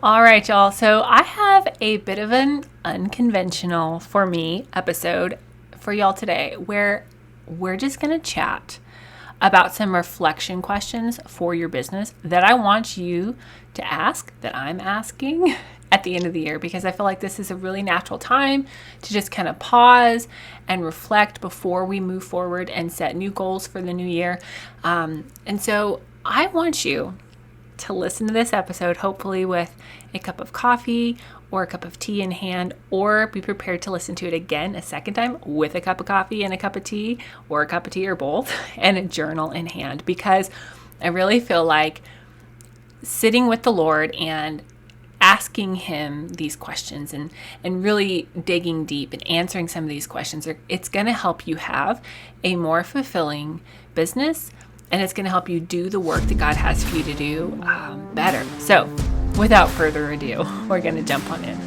All right, y'all. So I have a bit of an unconventional for me episode for y'all today where we're just going to chat about some reflection questions for your business that I want you to ask, that I'm asking at the end of the year, because I feel like this is a really natural time to just kind of pause and reflect before we move forward and set new goals for the new year. And so I want you to listen to this episode, hopefully with a cup of coffee or a cup of tea in hand, or be prepared to listen to it again a second time with a cup of coffee and a cup of tea, or a cup of tea or both, and a journal in hand, because I really feel like sitting with the Lord and asking him these questions and really digging deep and answering some of these questions, it's going to help you have a more fulfilling business. And it's going to help you do the work that God has for you to do better. So without further ado, we're going to jump on in.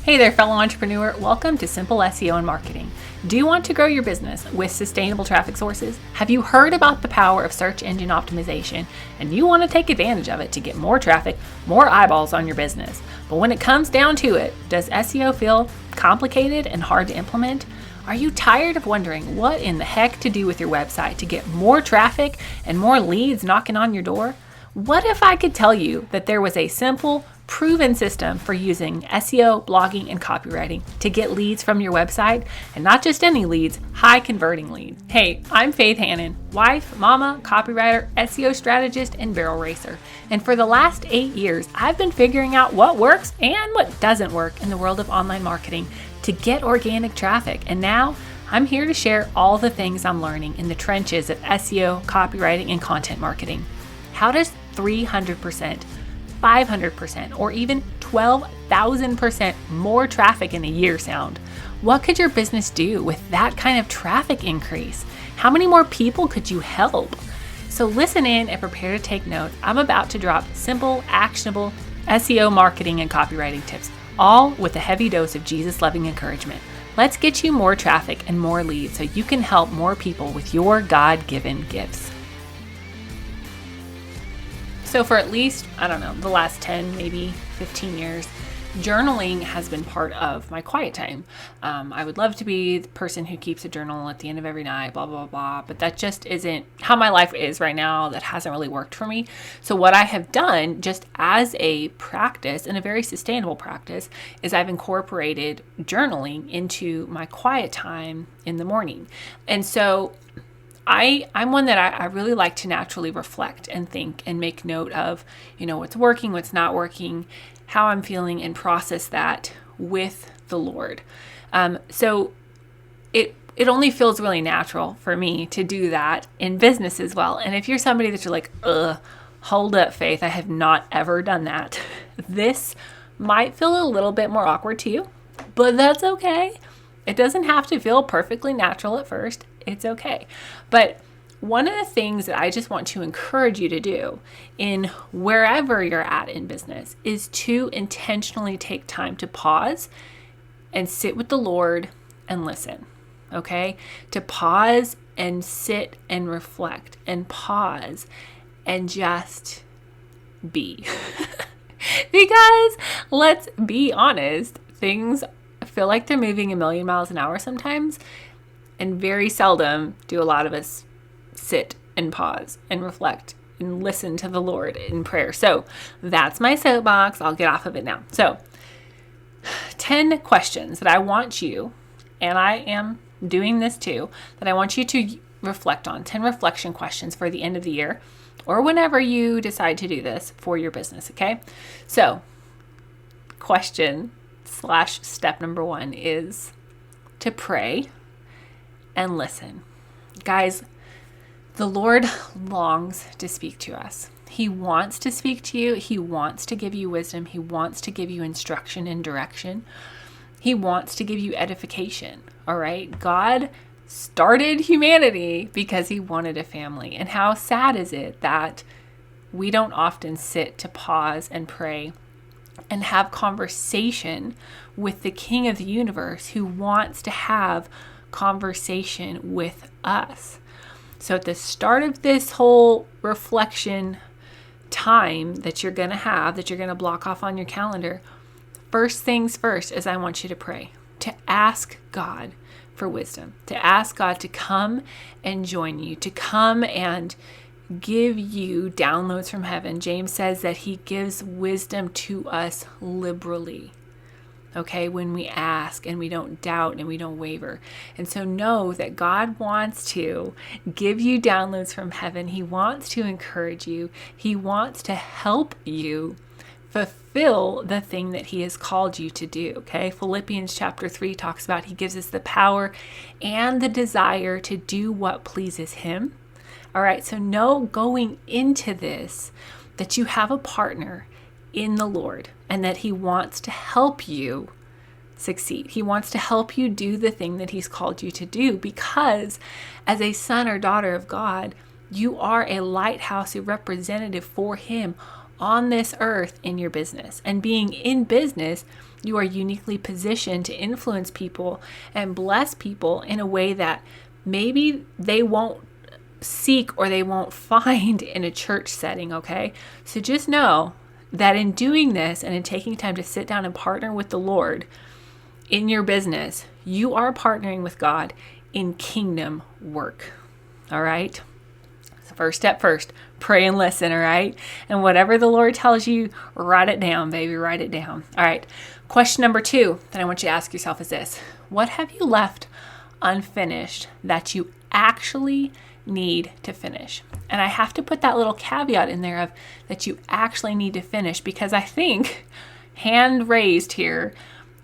Hey there, fellow entrepreneur. Welcome to Simple SEO and Marketing. Do you want to grow your business with sustainable traffic sources? Have you heard about the power of search engine optimization and you want to take advantage of it to get more traffic, more eyeballs on your business? But when it comes down to it, does SEO feel complicated and hard to implement? Are you tired of wondering what in the heck to do with your website to get more traffic and more leads knocking on your door? What if I could tell you that there was a simple, proven system for using SEO, blogging, and copywriting to get leads from your website, and not just any leads, high converting leads? Hey, I'm Faith Hannon, wife, mama, copywriter, SEO strategist, and barrel racer. And for the last 8 years, I've been figuring out what works and what doesn't work in the world of online marketing to get organic traffic. And now I'm here to share all the things I'm learning in the trenches of SEO, copywriting, and content marketing. How does 300%, 500%, or even 12,000% more traffic in a year sound? What could your business do with that kind of traffic increase? How many more people could you help? So listen in and prepare to take notes. I'm about to drop simple, actionable SEO marketing and copywriting tips, all with a heavy dose of Jesus-loving encouragement. Let's get you more traffic and more leads so you can help more people with your God-given gifts. So for at least, the last 10, maybe 15 years, journaling has been part of my quiet time. I would love to be the person who keeps a journal at the end of every night, blah, blah, blah, but that just isn't how my life is right now. That hasn't really worked for me. So what I have done just as a practice, and a very sustainable practice, is I've incorporated journaling into my quiet time in the morning. And so I'm one that I really like to naturally reflect and think and make note of, what's working, what's not working, how I'm feeling, and process that with the Lord. So it only feels really natural for me to do that in business as well. And if you're somebody that you're like, hold up, Faith, I have not ever done that, this might feel a little bit more awkward to you, but that's okay. It doesn't have to feel perfectly natural at first. It's okay. But one of the things that I just want to encourage you to do in wherever you're at in business is to intentionally take time to pause and sit with the Lord and listen. Okay? To pause and sit and reflect and pause and just be. Because let's be honest, things feel like they're moving a million miles an hour sometimes, and very seldom do a lot of us sit and pause and reflect and listen to the Lord in prayer. So that's my soapbox. I'll get off of it now. So 10 questions that I want you, and I am doing this too, that I want you to reflect on. 10 reflection questions for the end of the year, or whenever you decide to do this for your business. Okay. So question/step number 1 is to pray and listen. Guys, the Lord longs to speak to us. He wants to speak to you. He wants to give you wisdom. He wants to give you instruction and direction. He wants to give you edification. All right. God started humanity because he wanted a family. And how sad is it that we don't often sit to pause and pray and have conversation with the King of the universe who wants to have conversation with us. So at the start of this whole reflection time that you're going to have, that you're going to block off on your calendar, first things first is I want you to pray, to ask God for wisdom, to ask God to come and join you, to come and give you downloads from heaven. James says that he gives wisdom to us liberally. Okay, when we ask and we don't doubt and we don't waver. And so know that God wants to give you downloads from heaven. He wants to encourage you. He wants to help you fulfill the thing that he has called you to do. Okay, Philippians chapter 3 talks about he gives us the power and the desire to do what pleases him. All right, so know going into this that you have a partner in the Lord and that he wants to help you succeed. He wants to help you do the thing that he's called you to do, because as a son or daughter of God, you are a lighthouse, a representative for him on this earth in your business. And being in business, you are uniquely positioned to influence people and bless people in a way that maybe they won't seek or they won't find in a church setting, okay? So just know that in doing this and in taking time to sit down and partner with the Lord in your business, you are partnering with God in kingdom work, all right? So first step first, pray and listen, all right? And whatever the Lord tells you, write it down, baby, write it down. All right, question number 2 that I want you to ask yourself is this: what have you left unfinished that you actually need to finish? And I have to put that little caveat in there of that you actually need to finish, because I think, hand raised here,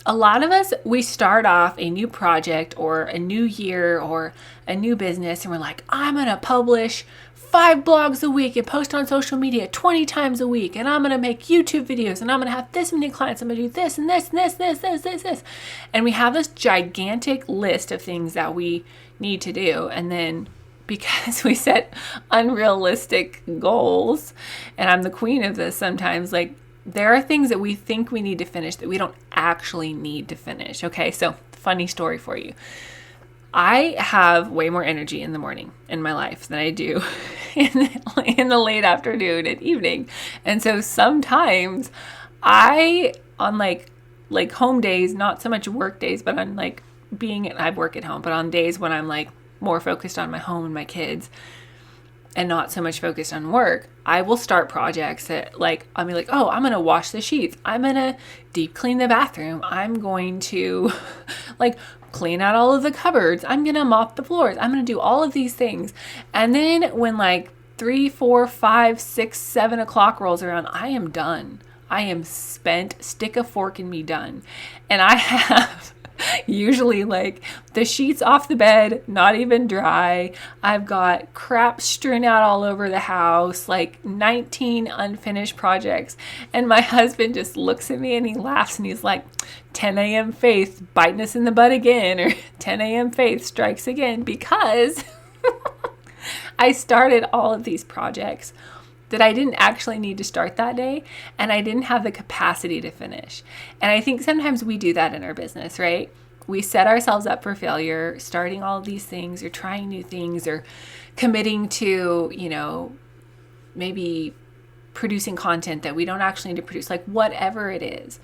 a lot of us, we start off a new project or a new year or a new business and we're like, I'm going to publish 5 blogs a week and post on social media 20 times a week, and I'm going to make YouTube videos, and I'm going to have this many clients, I'm going to do this and this and this. And we have this gigantic list of things that we need to do. And then because we set unrealistic goals, and I'm the queen of this sometimes, like there are things that we think we need to finish that we don't actually need to finish. Okay, so funny story for you. I have way more energy in the morning in my life than I do in the late afternoon and evening. And so sometimes I, on like home days, not so much work days, but on like I work at home, but on days when I'm like more focused on my home and my kids and not so much focused on work, I will start projects that like, I'll be like, oh, I'm going to wash the sheets. I'm going to deep clean the bathroom. I'm going to like clean out all of the cupboards. I'm going to mop the floors. I'm going to do all of these things. And then when like 3, 4, 5, 6, 7 o'clock rolls around, I am done. I am spent, stick a fork in me, done. And I have usually like the sheets off the bed, not even dry. I've got crap strewn out all over the house, like 19 unfinished projects. And my husband just looks at me and he laughs and he's like, 10 a.m. Faith biting us in the butt again, or 10 a.m. Faith strikes again, because I started all of these projects that I didn't actually need to start that day, and I didn't have the capacity to finish. And I think sometimes we do that in our business, right? We set ourselves up for failure, starting all of these things or trying new things or committing to, maybe producing content that we don't actually need to produce, like whatever it is.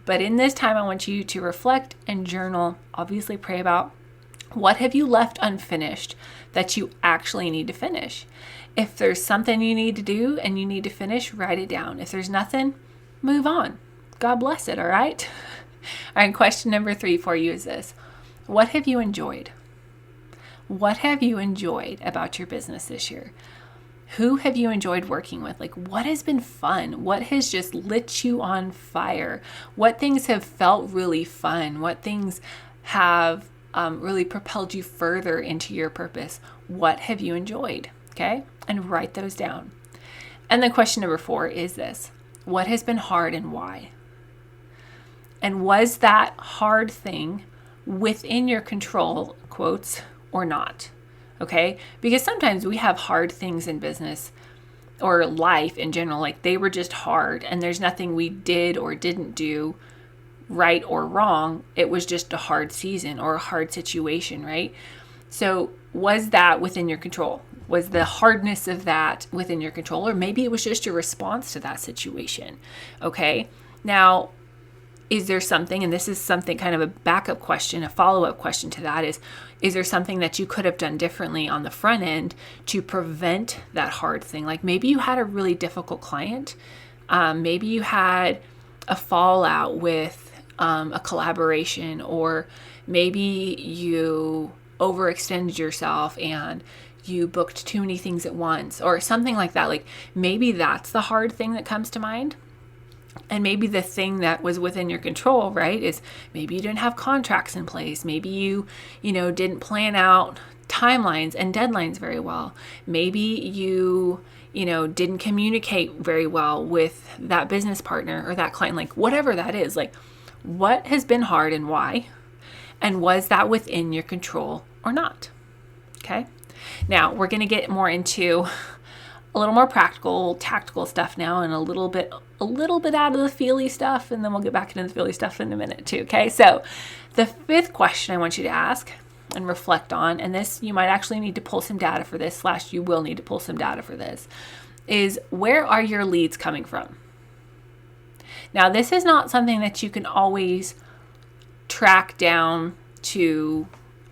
But in this time, I want you to reflect and journal, obviously pray about what have you left unfinished that you actually need to finish. If there's something you need to do and you need to finish, write it down. If there's nothing, move on. God bless it, all right? All right, question number 3 for you is this: what have you enjoyed? What have you enjoyed about your business this year? Who have you enjoyed working with? Like, what has been fun? What has just lit you on fire? What things have felt really fun? What things have really propelled you further into your purpose? What have you enjoyed? Okay, and write those down. And then question number 4 is this: what has been hard and why? And was that hard thing within your control, quotes, or not? Okay, because sometimes we have hard things in business or life in general, like they were just hard and there's nothing we did or didn't do right or wrong. It was just a hard season or a hard situation, right? So was that within your control? Was the hardness of that within your control? Or maybe it was just your response to that situation. Okay. Now, is there something, and this is something kind of a backup question, a follow-up question to that is there something that you could have done differently on the front end to prevent that hard thing? Like maybe you had a really difficult client. Maybe you had a fallout with a collaboration, or maybe you overextended yourself and you booked too many things at once, or something like that. Like maybe that's the hard thing that comes to mind. And maybe the thing that was within your control, right, is maybe you didn't have contracts in place. Maybe you didn't plan out timelines and deadlines very well. Maybe you didn't communicate very well with that business partner or that client, like whatever that is. Like, what has been hard and why? And was that within your control or not? Okay. Now we're going to get more into a little more practical, tactical stuff now, and a little bit out of the feely stuff, and then we'll get back into the feely stuff in a minute too. Okay. So the fifth question I want you to ask and reflect on, and this, you might actually need to pull some data for this, / you will need to pull some data for this, is where are your leads coming from? Now, this is not something that you can always track down to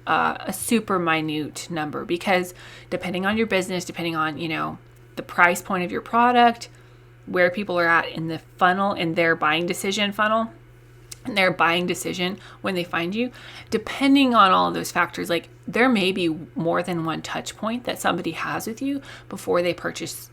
a super minute number, because depending on your business, depending on, the price point of your product, where people are at in the funnel, in their buying decision funnel, and their buying decision when they find you, depending on all of those factors, like there may be more than one touch point that somebody has with you before they purchase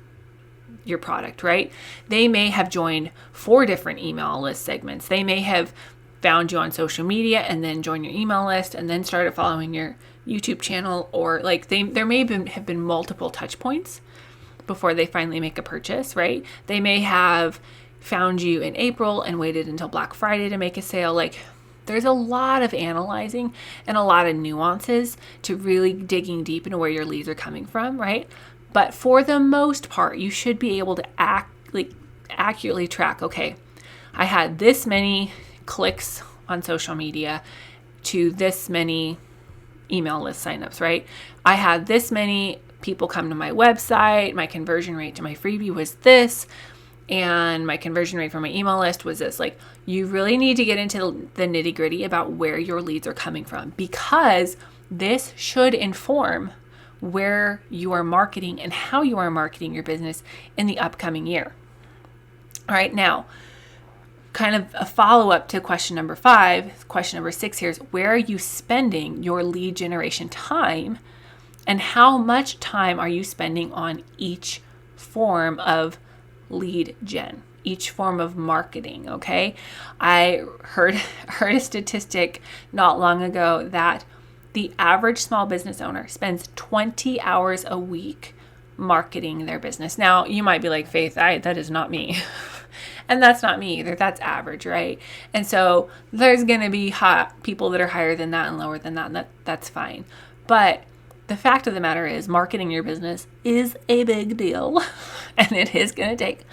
your product, right? They may have joined 4 different email list segments. They may have found you on social media and then joined your email list and then started following your YouTube channel, or like there may have been multiple touch points before they finally make a purchase, right? They may have found you in April and waited until Black Friday to make a sale. Like there's a lot of analyzing and a lot of nuances to really digging deep into where your leads are coming from, right? But for the most part, you should be able to accurately track, okay, I had this many clicks on social media to this many email list signups, right? I had this many people come to my website. My conversion rate to my freebie was this, and my conversion rate for my email list was this. Like, you really need to get into the nitty gritty about where your leads are coming from, because this should inform where you are marketing and how you are marketing your business in the upcoming year. All right, now, kind of a follow-up to question number 5, question number 6 here is, where are you spending your lead generation time, and how much time are you spending on each form of lead gen, each form of marketing? Okay. I heard a statistic not long ago that the average small business owner spends 20 hours a week marketing their business. Now, you might be like, Faith, that is not me. And that's not me either. That's average, right? And so there's going to be people that are higher than that and lower than that, and that's fine. But the fact of the matter is, marketing your business is a big deal, and it is going to take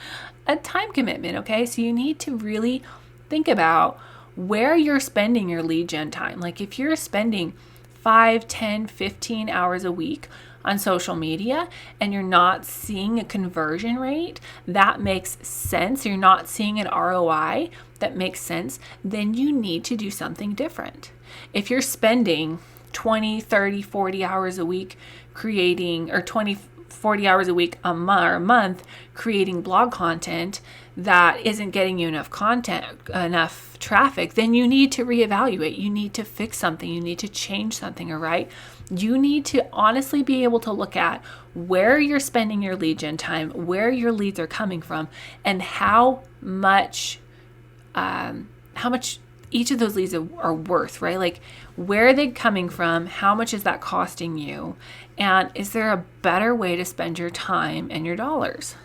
a time commitment, okay? So you need to really think about where you're spending your lead gen time. Like if you're spending 5, 10, 15 hours a week on social media and you're not seeing a conversion rate that makes sense, you're not seeing an ROI that makes sense, then you need to do something different. If you're spending 20, 30, 40 hours a week creating, or 20, 40 hours a week a month creating blog content that isn't getting you enough content, enough traffic, then you need to reevaluate. You need to fix something. You need to change something, all right? You need to honestly be able to look at where you're spending your lead gen time, where your leads are coming from, and how much each of those leads are worth, right? Like, where are they coming from? How much is that costing you? And is there a better way to spend your time and your dollars?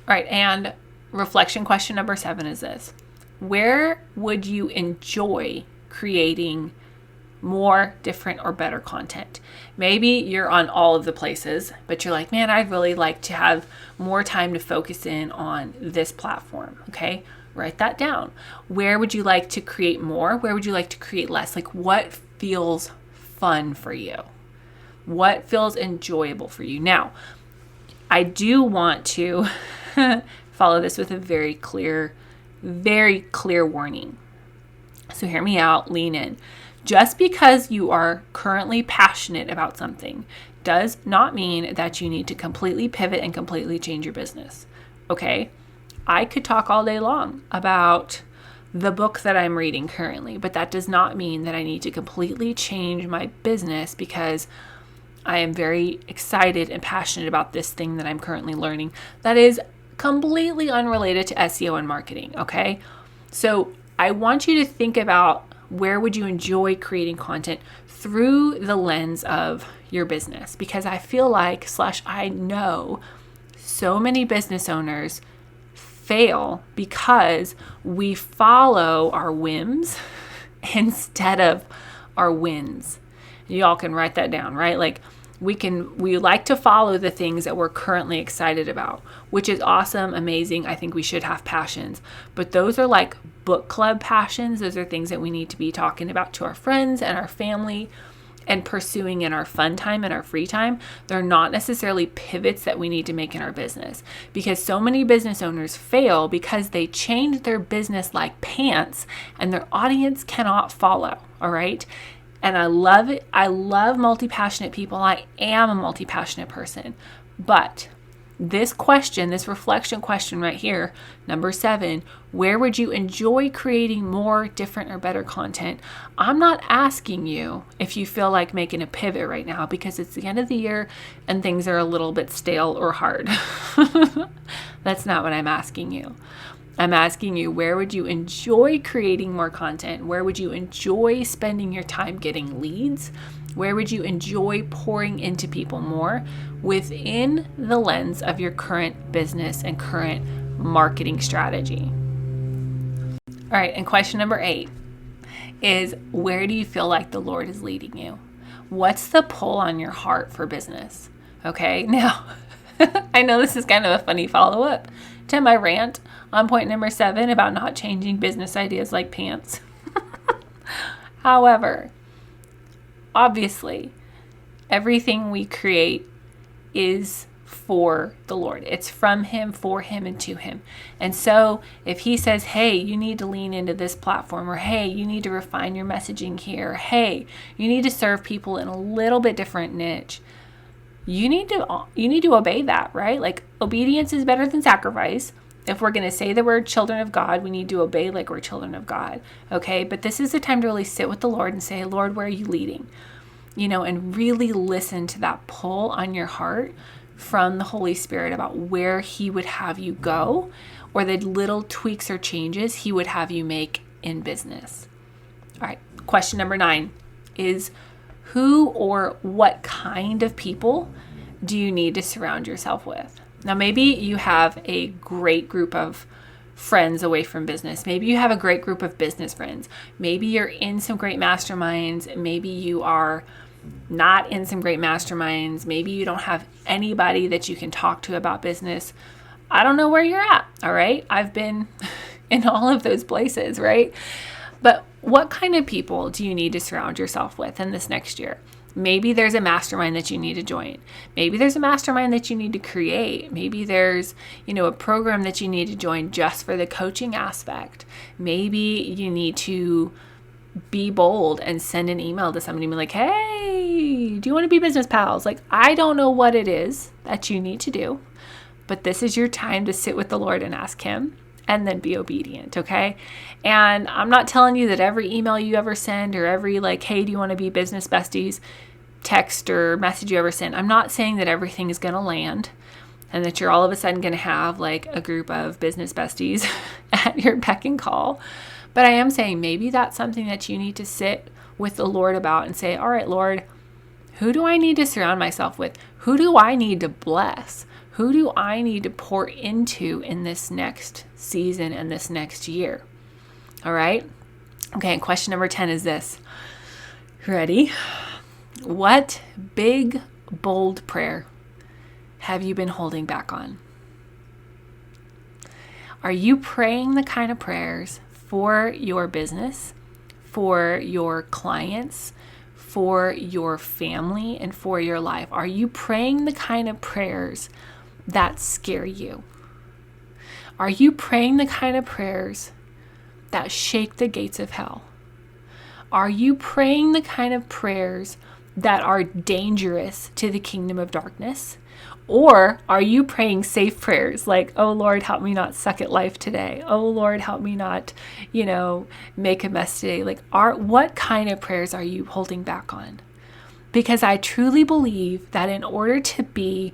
All right, and reflection question number 7 is this. Where would you enjoy creating more, different, or better content? Maybe you're on all of the places, but you're like, man, I'd really like to have more time to focus in on this platform, okay? Write that down. Where would you like to create more? Where would you like to create less? Like, what feels fun for you? What feels enjoyable for you? Now, I do want to follow this with a very clear warning. So hear me out, lean in. Just because you are currently passionate about something does not mean that you need to completely pivot and completely change your business. Okay? I could talk all day long about the book that I'm reading currently, but that does not mean that I need to completely change my business because I am very excited and passionate about this thing that I'm currently learning that is completely unrelated to SEO and marketing, okay? So I want you to think about where would you enjoy creating content through the lens of your business, because I feel like, I know so many business owners fail because we follow our whims instead of our wins. Y'all can write that down, right? Like we like to follow the things that we're currently excited about, which is awesome, amazing. I think we should have passions, but those are like book club passions. Those are things that we need to be talking about to our friends and our family and pursuing in our fun time and our free time. They're not necessarily pivots that we need to make in our business, because so many business owners fail because they change their business like pants and their audience cannot follow. All right. And I love it. I love multi-passionate people. I am a multi-passionate person. But this question, this reflection question right here, number 7, where would you enjoy creating more, different, or better content? I'm not asking you if you feel like making a pivot right now because it's the end of the year and things are a little bit stale or hard. That's not what I'm asking you. I'm asking you, where would you enjoy creating more content? Where would you enjoy spending your time getting leads? Where would you enjoy pouring into people more within the lens of your current business and current marketing strategy? All right, and question number 8 is, where do you feel like the Lord is leading you? What's the pull on your heart for business? Okay, now, I know this is kind of a funny follow-up to my rant on point number 7 about not changing business ideas like pants. However, obviously, everything we create is for the Lord. It's from Him, for Him, and to Him. And so if He says, hey, you need to lean into this platform, or hey, you need to refine your messaging here, or hey, you need to serve people in a little bit different niche, you need to obey that, right? Like, obedience is better than sacrifice. If we're going to say that we're children of God, we need to obey like we're children of God, okay? But this is the time to really sit with the Lord and say, Lord, where are you leading? And really listen to that pull on your heart from the Holy Spirit about where He would have you go, or the little tweaks or changes He would have you make in business. All right, question number 9 is, who or what kind of people do you need to surround yourself with? Now, maybe you have a great group of friends away from business. Maybe you have a great group of business friends. Maybe you're in some great masterminds. Maybe you are not in some great masterminds. Maybe you don't have anybody that you can talk to about business. I don't know where you're at, all right? I've been in all of those places, right? But what kind of people do you need to surround yourself with in this next year? Maybe there's a mastermind that you need to join. Maybe there's a mastermind that you need to create. Maybe there's, a program that you need to join just for the coaching aspect. Maybe you need to be bold and send an email to somebody and be like, hey, do you want to be business pals? Like, I don't know what it is that you need to do, but this is your time to sit with the Lord and ask Him, and then be obedient, okay? And I'm not telling you that every email you ever send, or every hey, do you want to be business besties text or message you ever send, I'm not saying that everything is going to land and that you're all of a sudden going to have a group of business besties at your beck and call. But I am saying maybe that's something that you need to sit with the Lord about and say, all right, Lord, who do I need to surround myself with? Who do I need to bless? Who do I need to pour into in this next season and this next year? All right. Okay. And question number 10 is this. Ready? What big, bold prayer have you been holding back on? Are you praying the kind of prayers for your business, for your clients, for your family and for your life? Are you praying the kind of prayers that scare you? Are you praying the kind of prayers that shake the gates of hell? Are you praying the kind of prayers that are dangerous to the kingdom of darkness? Or are you praying safe prayers like, oh Lord, help me not suck at life today. Oh Lord, help me not, make a mess today. Like, what kind of prayers are you holding back on? Because I truly believe that in order to be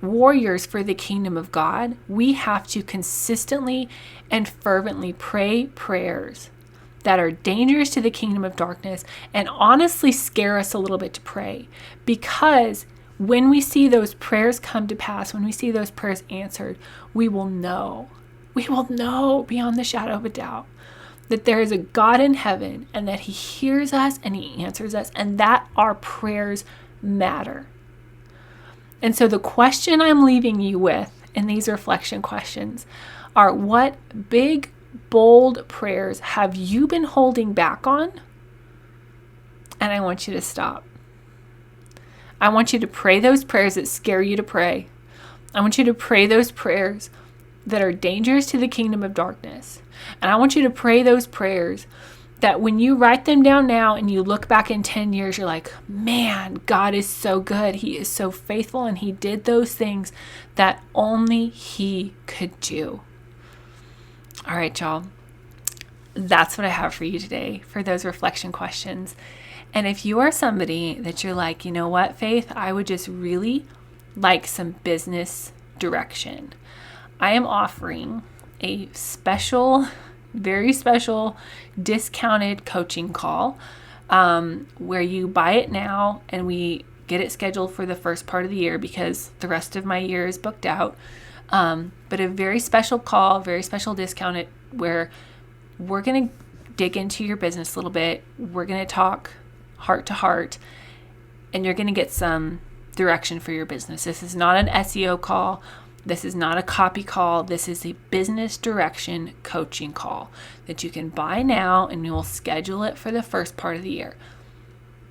warriors for the kingdom of God, we have to consistently and fervently pray prayers that are dangerous to the kingdom of darkness and honestly scare us a little bit to pray. Because when we see those prayers come to pass, when we see those prayers answered, we will know beyond the shadow of a doubt that there is a God in heaven and that he hears us and he answers us and that our prayers matter. And so the question I'm leaving you with in these reflection questions are, what big, bold prayers have you been holding back on? And I want you to stop. I want you to pray those prayers that scare you to pray. I want you to pray those prayers that are dangerous to the kingdom of darkness. And I want you to pray those prayers that when you write them down now and you look back in 10 years, you're like, man, God is so good. He is so faithful. And he did those things that only he could do. All right, y'all. That's what I have for you today for those reflection questions. And if you are somebody that you're like, you know what, Faith, I would just really like some business direction, I am offering a special, very special discounted coaching call where you buy it now and we get it scheduled for the first part of the year because the rest of my year is booked out. But a very special call, very special discounted where we're going to dig into your business a little bit. We're going to talk heart to heart and you're going to get some direction for your business. This is not an SEO call. This is not a copy call. This is a business direction coaching call that you can buy now and you'll schedule it for the first part of the year.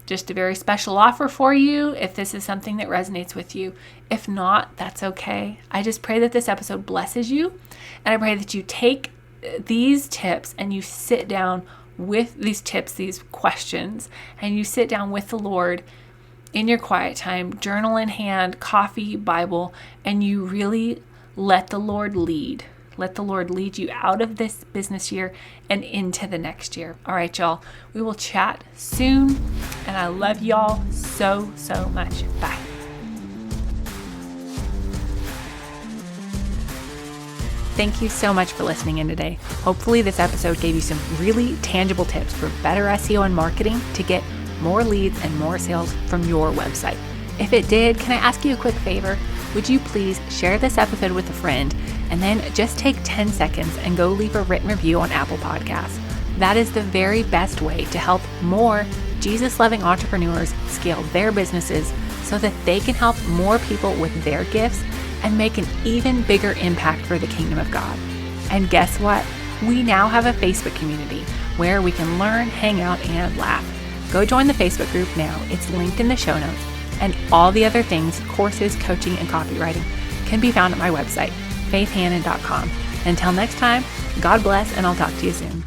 Just a very special offer for you if this is something that resonates with you. If not, that's okay. I just pray that this episode blesses you. And I pray that you take these tips and you sit down with these tips, these questions, and you sit down with the Lord in your quiet time, journal in hand, coffee, Bible, and you really let the Lord lead. Let the Lord lead you out of this business year and into the next year. All right, y'all. We will chat soon. And I love y'all so, so much. Bye. Thank you so much for listening in today. Hopefully this episode gave you some really tangible tips for better SEO and marketing to get more leads and more sales from your website. If it did, can I ask you a quick favor? Would you please share this episode with a friend and then just take 10 seconds and go leave a written review on Apple Podcasts. That is the very best way to help more Jesus-loving entrepreneurs scale their businesses so that they can help more people with their gifts and make an even bigger impact for the kingdom of God. And guess what? We now have a Facebook community where we can learn, hang out, and laugh. Go join the Facebook group now. It's linked in the show notes. And all the other things, courses, coaching, and copywriting can be found at my website, faithhannon.com. Until next time, God bless, and I'll talk to you soon.